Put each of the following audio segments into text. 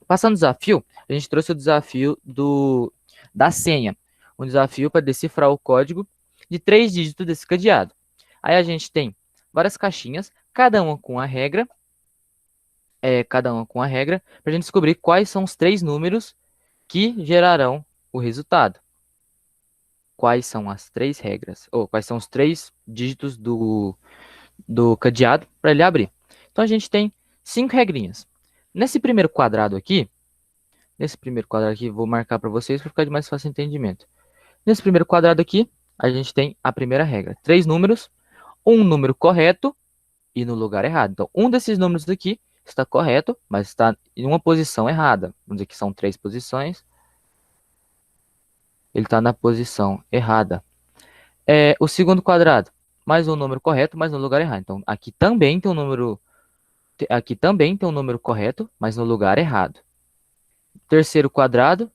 Passando o desafio, a gente trouxe o desafio da senha. Um desafio para decifrar o código de 3 dígitos desse cadeado. Aí a gente tem várias caixinhas, cada uma com a regra, para a gente descobrir quais são os 3 números que gerarão o resultado. Quais são as 3 regras, ou quais são os 3 dígitos do cadeado para ele abrir. Então a gente tem 5 regrinhas. Nesse primeiro quadrado aqui, vou marcar para vocês para ficar de mais fácil entendimento. Nesse primeiro quadrado aqui, a gente tem a primeira regra. 3 números, um número correto e no lugar errado. Então, um desses números aqui está correto, mas está em uma posição errada. Vamos dizer que são 3 posições. Ele está na posição errada. O segundo quadrado, mais um número correto, mas no lugar errado. Então, aqui também tem um número correto, mas no lugar errado. Terceiro quadrado,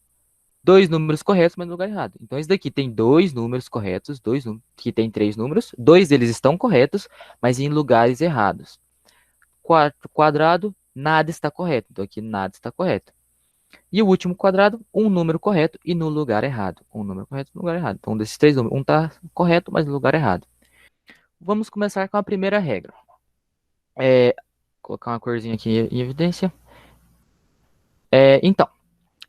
2 números corretos, mas no lugar errado. Então, esse daqui tem 2 números corretos, que tem 3 números, 2 deles estão corretos, mas em lugares errados. Quarto quadrado, nada está correto. Então, aqui nada está correto. E o último quadrado, um número correto e no lugar errado. Um número correto no lugar errado. Então, desses 3 números, um está correto, mas no lugar errado. Vamos começar com a primeira regra. Colocar uma corzinha aqui em evidência. Então,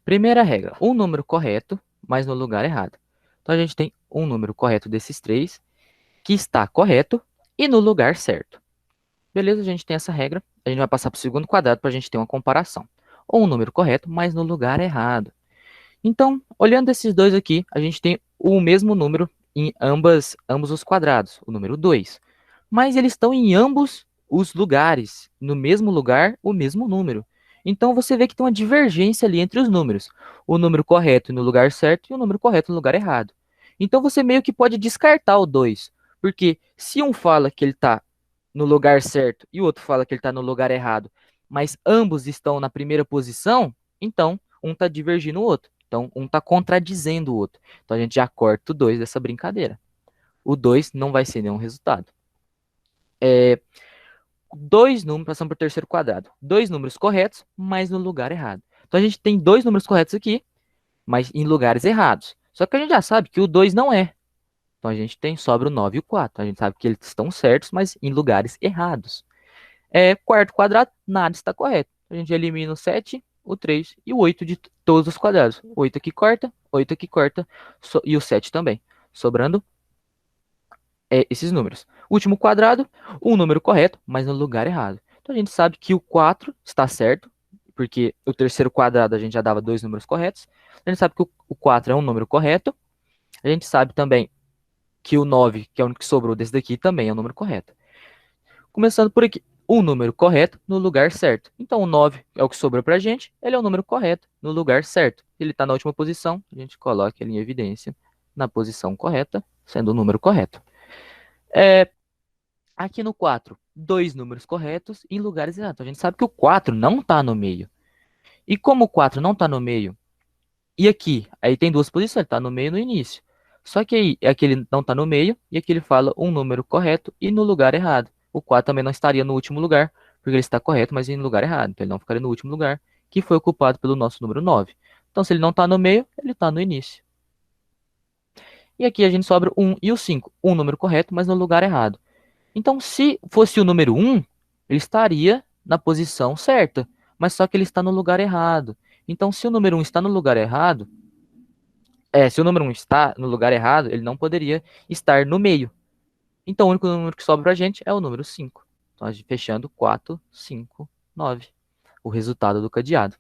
primeira regra, um número correto, mas no lugar errado. Então, a gente tem um número correto desses 3, que está correto e no lugar certo. Beleza, a gente tem essa regra. A gente vai passar para o segundo quadrado para a gente ter uma comparação. Um número correto, mas no lugar errado. Então, olhando esses dois aqui, a gente tem o mesmo número em ambos os quadrados, o número 2. Mas eles estão em ambos os lugares, no mesmo lugar, o mesmo número. Então, você vê que tem uma divergência ali entre os números. O número correto no lugar certo e o número correto no lugar errado. Então, você meio que pode descartar o 2. Porque se um fala que ele está no lugar certo e o outro fala que ele está no lugar errado, mas ambos estão na primeira posição, então um está divergindo o outro. Então, um está contradizendo o outro. Então, a gente já corta o 2 dessa brincadeira. O 2 não vai ser nenhum resultado. Dois números, passando para o terceiro quadrado. 2 números corretos, mas no lugar errado. Então, a gente tem 2 números corretos aqui, mas em lugares errados. Só que a gente já sabe que o 2 não é. Então, a gente tem sobra o 9 e o 4. A gente sabe que eles estão certos, mas em lugares errados. Quarto quadrado, nada está correto. A gente elimina o 7, o 3 e o 8 de todos os quadrados. 8 aqui corta, e o 7 também. Sobrando esses números. Último quadrado, um número correto, mas no lugar errado. Então a gente sabe que o 4 está certo, porque o terceiro quadrado a gente já dava 2 números corretos. A gente sabe que o 4 é um número correto. A gente sabe também que o 9, que é o único que sobrou desse daqui, também é um número correto. Começando por aqui, um número correto no lugar certo. Então o 9 é o que sobrou para a gente, ele é o número correto no lugar certo. Ele está na última posição, a gente coloca ele em evidência na posição correta, sendo o número correto. Aqui no 4, 2 números corretos em lugares errados. A gente sabe que o 4 não está no meio. E como o 4 não está no meio, e aqui, aí tem 2 posições, ele está no meio e no início. Só que aí, aqui ele não está no meio, e aqui ele fala um número correto e no lugar errado. O 4 também não estaria no último lugar, porque ele está correto, mas em lugar errado. Então ele não ficaria no último lugar, que foi ocupado pelo nosso número 9. Então se ele não está no meio, ele está no início. E aqui a gente sobra o 1 e o 5. Um número correto, mas no lugar errado. Então, se fosse o número 1, ele estaria na posição certa, mas só que ele está no lugar errado. Então, se o número 1 está no lugar errado, se o número 1 está no lugar errado, ele não poderia estar no meio. Então, o único número que sobra para a gente é o número 5. Então, a gente fechando 4, 5, 9. O resultado do cadeado.